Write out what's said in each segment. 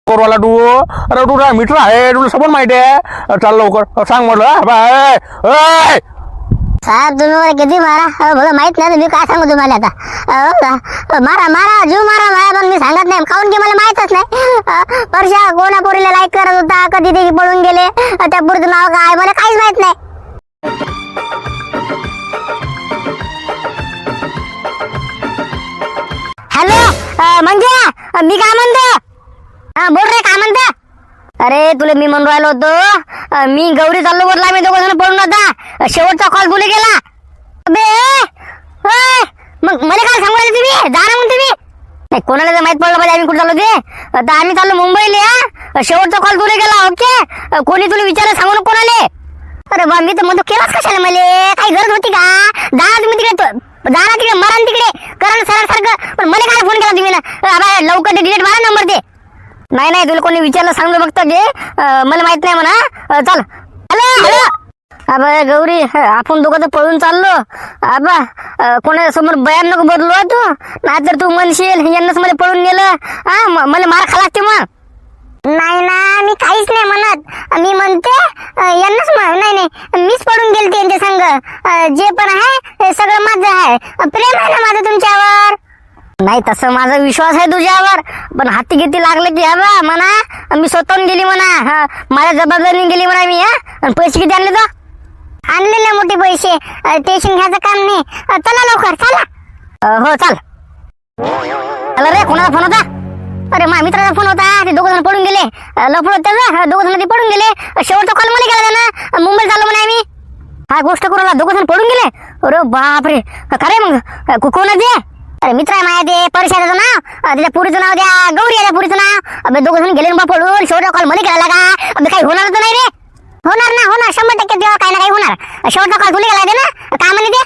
कोरवाला तू अरे तू मित्र आहे तुला सबन माहिती आहे चाल लवकर सांग म्हटलं बाय साहेब तुम्ही मला किती मारा मला माहित नाही मी काय सांगू तुम्हाला आता मारा मारा जीव मारा मारा पण मी सांगत नाही काऊन की मला माहितच नाही परशा कोणा पोरीला लाईक करत होता कधी ते पळून गेले त्या पोरीचं नाव काय मला काहीच माहित नाही. हॅलो म्हणजे मी काय म्हणतो बोल रे काय म्हणतो. अरे तुला मी म्हणून राहिलो होतो मी गौरी चाललो बोलला आम्ही दोघं जण पळून होता शेवटचा कॉल तुला गेला अबे मग मला काय सांगू राहिले तुम्ही जा ना मग तुम्ही नाही कोणाला जर माहित पडलं पाहिजे आम्ही कुठे चाललो ते आता आम्ही चाललो मुंबईला शेवटचा कॉल तुला गेला ओके कोणी तुला विचारलं सांगू नको कोणाले. अरे बा मी तर म्हणतो केलाच कशाला मला काही गरज होती का जा तुम्ही तिकडे जा ना तिकडे मरा तिकडे करा ना सारखं पण मला काय फोन केला तुम्ही ना लवकर डिलीट मारा नंबर ते नाही नाही तुला कोणी विचारलं सांगतो बघतो जे मला माहित नाही म्हणा चल हॅलो हॅलो अबा गौरी आपण दोघं तर पळून चाललो आबा कोणासमोर बयान नको बदलू तू नाहीतर तू म्हणशील यांनाच मला पळून नेलं मला मार खा लागते मग. नाही ना मी काहीच नाही म्हणत मी म्हणते यांनाच नाही नाही मीच पडून गेले त्यांच्या संग जे पण आहे हे सगळं माझं आहे प्रेम आहे ना माझं तुमच्यावर. नाही तसं माझा विश्वास आहे तुझ्यावर पण हाती घेती लागले की हवा म्हणा मी स्वतःहून गेली म्हणा माझ्या जबाबदारीने गेली म्हणा मी आणि पैसे किती आणले तर आणलेले मोठे पैसे टेन्शन घ्यायचं काम नाही चला लवकर चला हो चाल चला रे कोणाचा फोन होता अरे माझ्या मित्राचा फोन होता ते दोघं जण पडून गेले लफड होतं दोघं जण ते पडून गेले शेवटचा कॉल मला गेला ना मुंबईला चाललो म्हणा आम्ही हा गोष्ट करू दोघं जण पडून गेले अरे बापरे खरे मग कोणाचे अरे मित्र आहे माझ्या ते परिषदेचं नाव त्याच्या पुरीचं नाव द्या गौरी आहे पुरीचं नाव अबे दोघं जण गेले बा पडून शेवटचा कॉल मध्ये केला का अबे काही होणार तर नाही रे होणार ना होणार 100% तेव्हा काही ना काही होणार शेवटचा कॉल तुला गेला ना काय म्हणे ते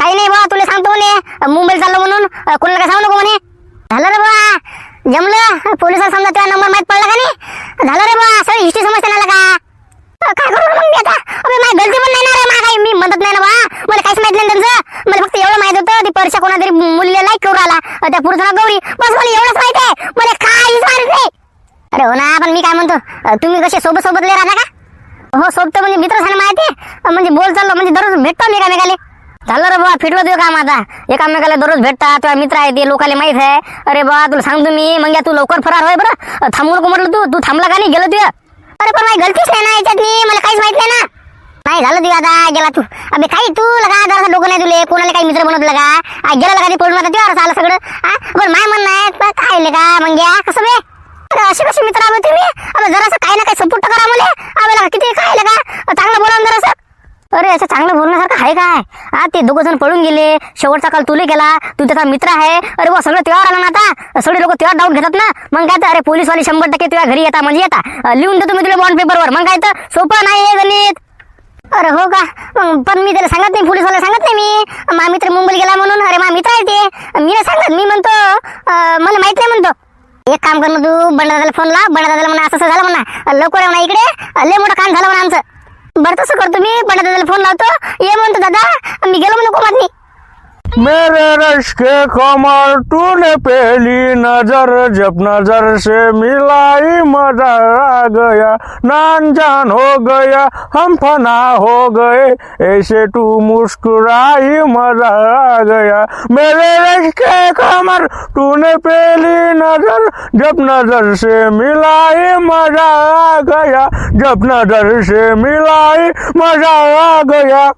काही नाही बा तुला सांगतो म्हणे मुंबईला चाललो म्हणून कोणाला काय सांगू नको म्हणे झालं रे बा जमलं पोलिसांना समजा तेव्हा नंबर माहित पडला का नाही झालं रे बा सगळी हिस्ट्री समजते ना का काय करू मग मी आता अबे माझी गलती पण नाही ना रे काही मी म्हणत नाही ना बा मला काहीच माहित नाही त्यांचं मला फक्त एवढं माहित होतं ती परशा कोणातरी मुलीला लाईक करू आला त्या पुरुष नाव गौरी बस मला एवढंच माहित आहे मला काहीच माहित नाही. अरे हो ना पण मी काय म्हणतो तुम्ही कसे सोबत सोबत ले राहता का हो सोबत म्हणजे मित्र सांग माहिती म्हणजे बोल चाललो म्हणजे दररोज भेटतो मी एकामेकाले झालं रे बा फिटलो तुझं काम आता एकामेकाला दररोज भेटता तुझा मित्र आहे ते लोकांना माहित आहे. अरे बा तुला सांगतो मी मग तू लवकर फरार होय बरं थांबू नको म्हटलं तू थांबला का नाही गेलं तुझं अरे पण माझी गलतीच नाही ना याच्यात मला काहीच माहित नाही ना नाही झालं तुझ्या आता गेला तू अबे काही तू लगा जरा डोकं नाही तुले कोणाला काही मित्र बनवत लगा गेला लगा ते पडून आता तुझ्यावर आलं सगळं पण माय म्हणणं आहे काय ले का मग कसं बे अरे असे कसे मित्र आम्ही तुम्ही अबे जरासं काही ना काही सपोर्ट करा मला अबे लगा किती काय लगा चांगलं बोला जरासं अरे असं चांगलं बोलण्यासारखं आहे काय ते दोघं जण पळून गेले शेवटचा काल तुले गेला तू त्याचा मित्र आहे अरे बा सगळं तेव्हा आला ना आता सगळे लोक तेव्हा डाऊट घेतात ना मग काय तर अरे पोलीसवाले 100% तुझ्या घरी येतात म्हणजे येतात लिहून देतो मी तुला बॉन्ड पेपरवर मग काय तर सोपं नाही आहे गणित. अरे हो का पण मी त्याला सांगत नाही पोलीसवाला सांगत नाही मी माझा मित्र मुंबईला गेला म्हणून अरे माझा मित्र आहे ते मी नाही सांगत मी म्हणतो मला माहित नाही म्हणतो एक काम कर ना तू बंडादाला फोन लाव बंडादाला म्हणा असं झालं म्हणा लवकर म्हणा इकडे लय मोठं काम झालं म्हणा आमचं बरं तसं करतो मी बंडादाला फोन लावतो ये म्हणतो दादा मी गेलो म्हणून कोमात मेरे रश के कमर तूने पहली नजर जब नजर से मिलाई मजा आ गया नान जान हो गया हम फना हो गए ऐसे तू मुस्कुराई मजा आ गया मेरे रश के कमर तूने पहली नजर जब नजर से मिलाई मजा आ गया जब नजर से मिलाई मजा आ गया.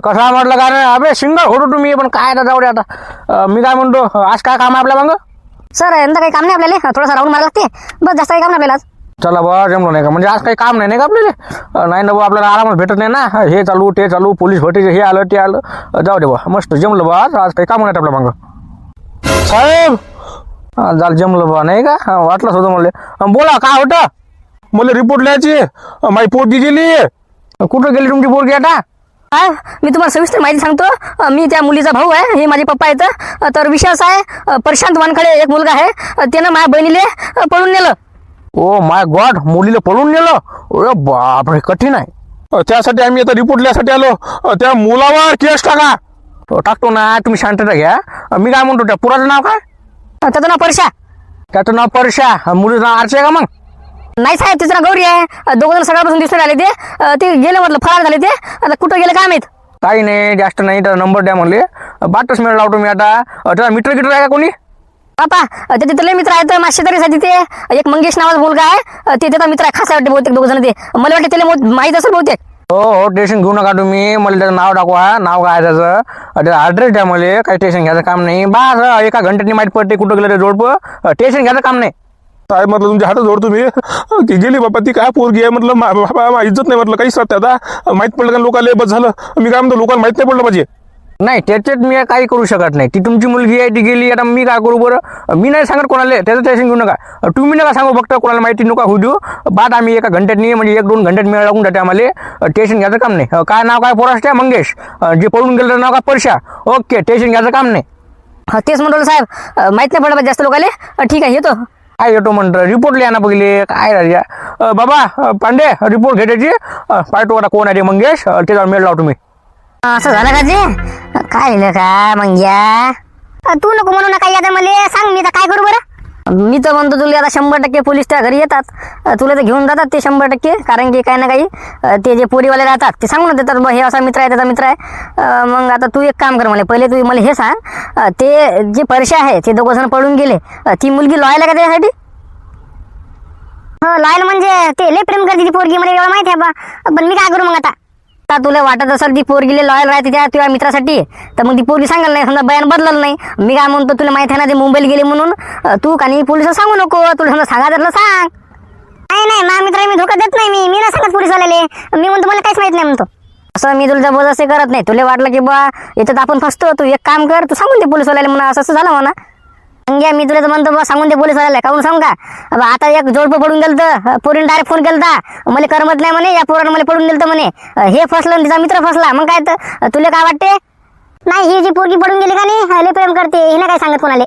कसा म्हटलं का रे अबे सिंगल होतो तुम्ही पण काय आता जाऊ दे आता मी काय म्हणतो आज काय काम आहे आपल्या मग सर यंदा काही काम नाही आपल्याला थोडासा राऊंड मारा लागते बस जास्त काही काम नाही आपल्याला चला बा जमलो नाही का म्हणजे आज काही काम नाही का आपल्याला नाही ना बा आपल्याला आरामात भेटत नाही ना हे चालू ते चालू पोलीस भरतीचे हे आलं ते आलं जाऊ दे बा मस्त जमलं बा आज काही काम नाही आपल्या मग साहेब झालं जमलं बा नाही का वाटलंच होतं मला बोला काय होतं मला रिपोर्ट लिहायची माझी पोरगी गेली कुठं गेली तुमची पोरगी आता मी तुम्हाला सविस्तर माहिती सांगतो मी त्या मुलीचा भाऊ आहे हे माझे पप्पा आहेत तर विषय असा आहे प्रशांत वानखडे एक मुलगा आहे त्यानं माझ्या बहिणीले पळून नेलं. ओ माय गॉड मुलीला पळून नेलं अरे बापरे कठीण आहे त्यासाठी आम्ही आता रिपोर्ट लिहायसाठी आलो त्या मुलावर केस टाकतो ना तुम्ही शांतता घ्या मी काय म्हणतो त्या पुराचं नाव काय त्याचं नाव परशा त्याचं नाव परशा मुलीचं नाव आरचे का मग नाही साहेब तिचं नाव गौरी आहे. दोघं जण सकाळपासून दिसून आले ते गेले म्हटलं फरार झाले ते. आता कुठं गेले काय माहित. काही नाही जास्त नाही तर नंबर द्या म्हणले बातच मिळाला लावतो मी आता. त्याला मित्र गिटर आहे का कोणी? बापा ते तिथं लय मित्र आहेत मासे तरी तिथे एक मंगेश नावाचा मुलगा आहे ते त्याचा मित्र आहे खास वाटते बहुतेक दोघ जण ते मला वाटतं त्याला माहित असेल बहुतेक. हो टेन्शन घेऊ नका तुम्ही. मला त्याचं नाव टाकवा नाव काय त्याचं त्याचा ॲड्रेस द्या मला. काही टेन्शन घ्यायचं काम नाही. बा एका घंट्यानी माहीत पडते कुठं गेलं ते जोडपं. टेन्शन घ्यायचं काम नाही. काय म्हटलं तुमच्या हातात जोडतो मी. ती गेली बाबा ती काय पोरगी आहे म्हटलं बाबा इज्जत नाही म्हटलं काहीच राहते आता. माहीत पडलं का लोकांना बस झालं. मी काय म्हणतो लोकांना माहीत नाही पडलं पाहिजे. नाही त्याच्यात मी काही करू शकत नाही. ती तुमची मुलगी आहे ती गेली आता मी काय करू बरं. मी नाही सांगत कोणाला त्याचं टेन्शन घेऊ नका. तुम्ही नका सांगू फक्त कोणाला माहिती नका होऊ देऊ. बाद आम्ही एका घंट्यातनी म्हणजे 1-2 घंट्यात मिळाला लागून जाते आम्हाला. टेन्शन घ्यायचं काम नाही. काय नाव काय पोराष्ट्या मंगेश जे पळून गेलं नाव काय परशा. ओके टेन्शन घ्यायचं काम नाही. तेच म्हणतो साहेब माहित नाही पडलं जास्त लोकांना. ठीक आहे येतो. काय येतो म्हणतं रिपोर्ट लिहा ना पहिले काय राजा. बाबा पांडे रिपोर्ट घेण्याची पाहतो आता कोण आहे ते मंगेश त्याच्यावर मेळ लावतो मी. असं झालं का ते काय लिहिलं का मग या तू नको म्हणू नका आता मला सांग मी आता काय करू बरं. मी तर म्हणतो तुला आता 100% पोलीस त्या घरी येतात. तुला तर घेऊन जातात ते 100% कारण की काही ना काही ते जे पोरीवाले राहतात ते सांगून देतात बा हे असा मित्र आहे त्याचा मित्र आहे. मग आता तू एक काम कर मला पहिले तू मला हे सांग ते जे परशे आहे ते दोघं जण पळून गेले ती मुलगी लॉयल आहे का त्यासाठी. हो लॉयल म्हणजे ते लय प्रेम करते ती पोरगी मला एवढं माहिती आहे बा. पण मी काय करू मग आता तुला वाटत असेल ती पोरगीले लॉयल राहते त्या तुझ्या मित्रासाठी तर मग ती पोरगी सांगाल नाही समजा बयान बदललं नाही. मी काय म्हणतो तुला माहिती आहे ना ते मुंबईला गेले म्हणून तू काही पोलिसाला सांगू नको. तुला समजा सांगा त्यातलं सांग. नाही नाही माझ्या मित्राला मी धोका देत नाही. मी नाही सांगत पोलिसवाल्याले. मी म्हणतो मला काहीच माहित नाही म्हणतो. असं मी तुला जबरदस्ती करत नाही. तुला वाटलं की बा याच्यात आपण फसतो तू एक काम कर तू सांगून दे पोलिसवाल्याला म्हणा असं असं झालं म्हणा. मी तुला तर म्हणतो बा सांगून दे पोलिसवाल्याला काहून सांगू का. आता एक जोडपं पडून गेलं तर पोरीने डायरेक्ट फोन केलता मला करमत नाही म्हणे या पोरानं मला पडून दिलं म्हणे. हे फसलं तिचा मित्र फसला मग काय तर तुला काय वाटते. नाही ही जी पोरगी पडून गेली का नाही लय प्रेम करते हिला काय सांगत कोणाले.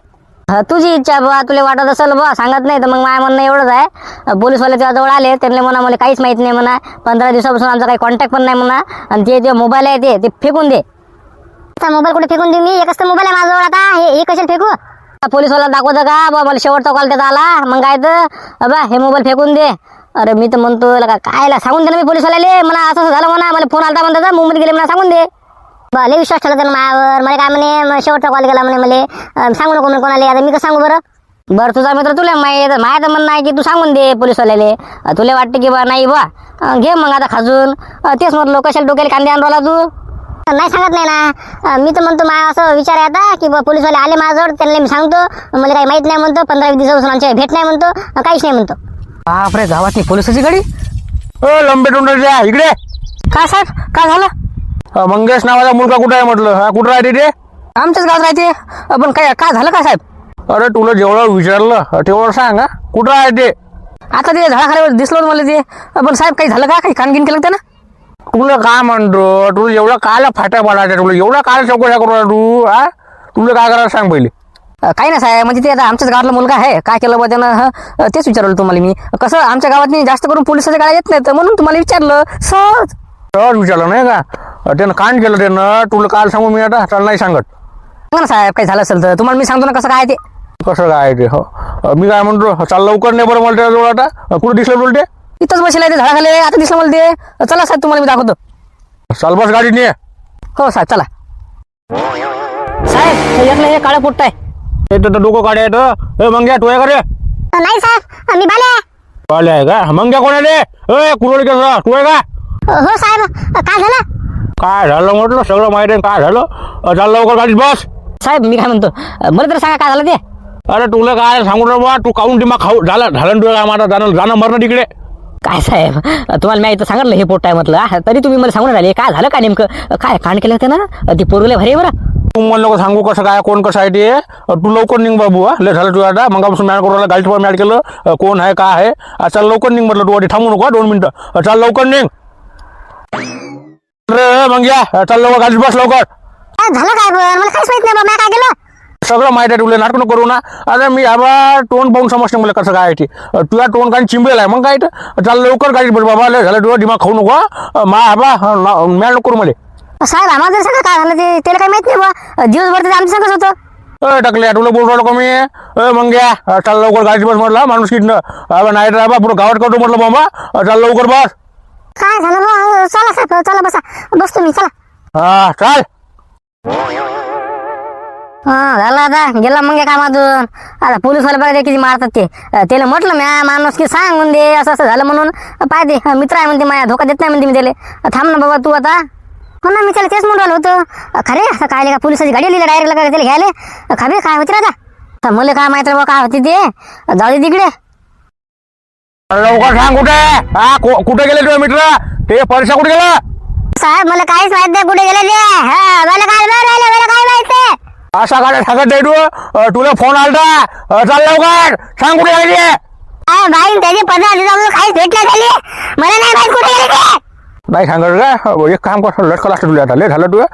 तुझी इच्छा बा तुला वाटत असेल बा सांगत नाही तर मग माझ्या म्हणणं एवढंच आहे पोलिसवाले तुझ्या जवळ आले त्यांना म्हणा मला काहीच माहित नाही म्हणा 15 दिवसापासून आमचा काही कॉन्टॅक्ट पण नाही म्हणा आणि ते जे मोबाईल आहे ते फेकून दे. मोबाईल कुठे फेकून दे मी एकच तर मोबाईल आहे माझ्याजवळ आता हे कशाला फेकू. पोलिसवाला दाखवतं का बा मला शेवटचा कॉल त्याचा आला मग काय तर बा हे मोबाईल फेकून दे. अरे मी तर म्हणतो कायला सांगून दे ना मी पोलिसवाल्याले मला असं झालं म्हणा मला फोन आलता म्हणतात मुंबईत गेले मला सांगून दे. लय विश्वास ठेवला त्यानं माझ्यावर. मला काय म्हणे शेवटचा कॉल केला म्हणे मला सांगू नको म्हणे कोणाला. आता मी कसं सांगू बरं तुझा मित्र तुला माझ्या तर म्हणणं आहे की तू सांगून दे पोलिसवाल्याले. तुला वाटते की बा नाही बा घे मग आता खाजून तेच म्हटलं कशाला डोक्याला कांदे आणला तू. नाही सांगत नाही ना. मी तर म्हणतो माझा असं विचार आहे आता की पोलिसवाले आले माझ्याजवळ त्यांना मी सांगतो मला काही माहित नाही म्हणतो 15-20 दिवसापासून आमच्या भेट नाही म्हणतो काहीच नाही म्हणतो. बापरे गावात नाही पोलिसाची गाडी. लंबे तोंडाच्या इकडे. काय साहेब काय झालं. मंगेश नावाचा मुलगा कुठं आहे म्हटलं. कुठं राहते ते. आमच्याच गावात राहते. पण काय झालं काय साहेब. अरे तुला जेवढं विचारलं तेवढं सांग कुठं आहे ते. आता ते झाडाखालीवर दिसलं होतं मला ते. पण साहेब काही झालं का काही कानगिन केलं त्यानं. तुला काय म्हणतो तुला एवढा कायला फाट्या पडायच्या तुला एवढा काय चौकशा करू तू तुला काय करायला सांग पहिले. काही नाही साहेब म्हणजे ते आता आमच्याच गावातला मुलगा आहे काय केलं बा त्यानं तेच विचारलं तुम्हाला मी. कसं आमच्या गावात नाही जास्त करून पोलिसाच्या गाड्या येत नाहीत म्हणून तुम्हाला विचारलं सहज विचारलं नाही का. त्यानं कांड केलं त्यानं तुला काल सांगू मी आता त्याला नाही सांगत. ना साहेब काही झालं असेल तर तुम्हाला मी सांगतो ना कसं काय ते. कसं काय ते. हो मी काय म्हणतो चाल लवकर नाही बरं मला त्याजवळ आता कुठं दिसलं बोलते. इथंच बसले ते झाडाखाली आता दिसलं मला ते. चला साहेब तुम्हाला मी दाखवतो. चाल बस गाडी नाही. हो साहेब चला. साहेब हे काळं पोट्ट आहे. डोकं काढे मंग्या तू आहे का रे. नाही साहेब मी बाले पाले आहे का मंग्या कोण आहे रे. कुरवडी कसं तू आहे का. हो साहेब काय झालं. काय झालं म्हटलं सगळं माहिती आहे काय झालं. चाल लवकर गाडीत बस. साहेब मी काय म्हणतो मला तर सांगा काय झालं ते. अरे तुला काय सांगू रे बा तू काऊन टिमा खाऊ झालं तुला माझा जाणं मरणं तिकडे. काय साहेब तुम्हाला मी इथं सांगितलं हे पोट आहे म्हटलं तरी तुम्ही मला सांगून राहिले काय झालं काय नेमकं काय कांड केलं होतं ना ती पोरले भारी बरं. तू मला नको सांगू कसं काय कोण कसं आहे ते. तू लवकर निघ बाबू लय झालं तू आता मगापासून मॅड करू गाडीत पण मॅड केलं कोण आहे काय आहे. चाल लवकर निघ म्हटलं तू आधी थांबू नको 2 मिनिटं. चाल लवकर निघ रे मग या चाल लवकर गाडीत बस लवकर. झालं काय मला काहीच माहित नाही बाबा काय केलं. सगळं माहिती आहे तुला नाटक करू ना. अरे मी आबा तोंड पाहून समजते मला कसं काय आहे ते. तुला तोंड काय चिंबेल आहे मग काय चाल लवकर गाडीत बस बाबा लय झालं तुला दिमाग खाऊ नको मा आबा मॅड नको करू मला. साहेब आम्हाला जर सगळं काय झालं ते त्याला काही माहित नाही बा दिवसभर ते आमचं सगळंच होतं. टाकले तुला बोलू राहिलो का मी मग घ्या चाल लवकर गाडी बस म्हटलं माणूस किटनं नाही राहा पुढं गावात करतो म्हटलं बाबा चाल लवकर बस काय झालं बा? चला साहेब चला बसा बसतो मी चला हा चाल हा झालं आता गेला मग कामातून आता पोलीस वाले बघा किती मारतात ते त्याला म्हटलं म्या माणूस की सांगून दे असं असं झालं म्हणून पाहते मित्र आहे म्हणते माया धोका देत नाही म्हणते मी त्याला थांब ना बाबा तू आता हो ना मी त्याला तेच म्हणून राहिलो होतं खरे असं काय का पोलिसाची गाडी लिहिली डायरेक्ट लगा त्याला घ्यायला खरे काय होती राजा आता मला काय माहिती बाबा काय होती ते जाऊ दे तिकडे लवकर सांग कुठे हा कुठे गेले तुझे मित्र ते परीक्षा कुठे गेला साहेब मला काहीच माहित नाही कुठे गेले ते मला काय माहिती असा गाड्या सांगत नाही तू तुला फोन आलता चाल लवकर सांग कुठे गेले ते भाई त्याचे 15 दिवसापासून काहीच भेटलं झाली मला नाही माहित कुठे गेले ते नाही सांगत का एक काम कर लटकल असतं तुला आता लय झालं तू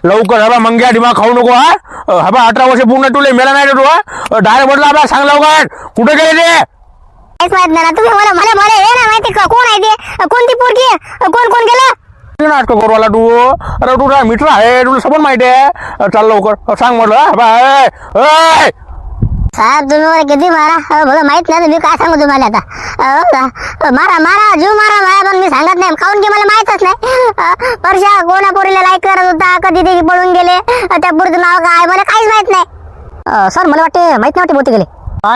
लवकर हवा मंग्या दिमाग खाऊ नको हा हवा 18 वर्ष पूर्ण तुला मेला नाही रे तू डायरेक्ट म्हटलं हवा सांग लवकर कुठे गेले ते काहीच माहित नाही ना तुम्ही मला मला मला हे ना माहिती का कोण आहे ते कोणती पोरगी कोण कोण गेलं नाटक करू आला तू अरे तुझा मित्र आहे तुला सबन माहिती आहे चाल लवकर सांग म्हटलं हवा साहेब तुम्ही मला किती मारा मला माहित नाही मी काय सांगू तुम्हाला आता मारा मारा जीव मारा मारा पण मी सांगत नाही काऊन की मला माहितच नाही परशा कोणा पोरीला लाईक करत होता कधी ते पळून गेले त्या पोरीचं नाव काय मला काहीच माहित नाही सर मला वाटते माहित नव्हते बोलते गेले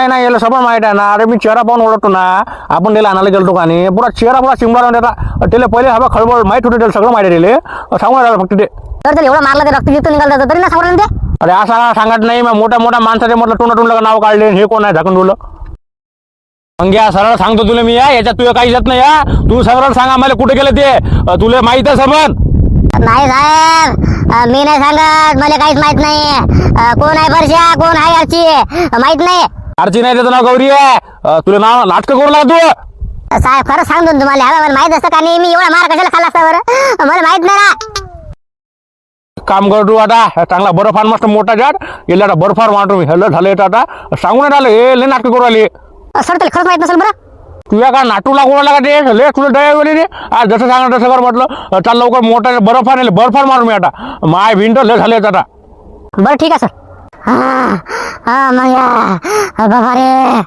नाही याला सबन माहिती आहे ना अरे मी चेहरा पाहून ओळखतो ना आपण त्याला आणायला गेलतो का नाही पुरा चेहरा पुरा चिंबळा त्याला त्याला पहिले हवा खळबळ माहित होते त्याला सगळं माहिती आहे सांगून राहिलं फक्त ते तर त्याला एवढं मारलं ते रक्त गिक्त निघालं तरी ना सांगून ते अरे असं सांगत नाही मग मोठ्या मोठ्या माणसाचे म्हटलं टोंडा नाव काढले हे कोण आहे झाकून तुला मग या सरळ सांगतो तुला मी याच्यात तुला काही येत नाही या तू सरळ सांगा मला कुठे गेलं ते तुला माहित आहे सबन नाही साहेब मी नाही सांगत मला काहीच माहित नाही कोण आहे परशा कोण आहे याची माहित नाही अर्ची नाही त्याचं नाव गौरी आहे तुला नाव नाटक करू लागतो साहेब खरं सांगतो तुम्हाला मला माहित असतं का नाही मी एवढा मार कशाला खाल्ला असता बरं मला माहित नाही ना काम कर तू आता चांगला बर्फार मस्त मोठा जाट गेला आता बर्फार मारतो मी हल्लं झालं येतं आता सांगून आलं हे लय नाटक करू आले सर त्याला खरंच माहित नसेल बरं तुझ्या का नाटू लागू लागा ते ले तुला दया गेली रे आज जसं सांगा तसं कर म्हटलं चाल लवकर मोठा बर्फार मारू मी आता माय भिंड लय झाले आता बरं ठीक आहे सर हा मग बाबा रे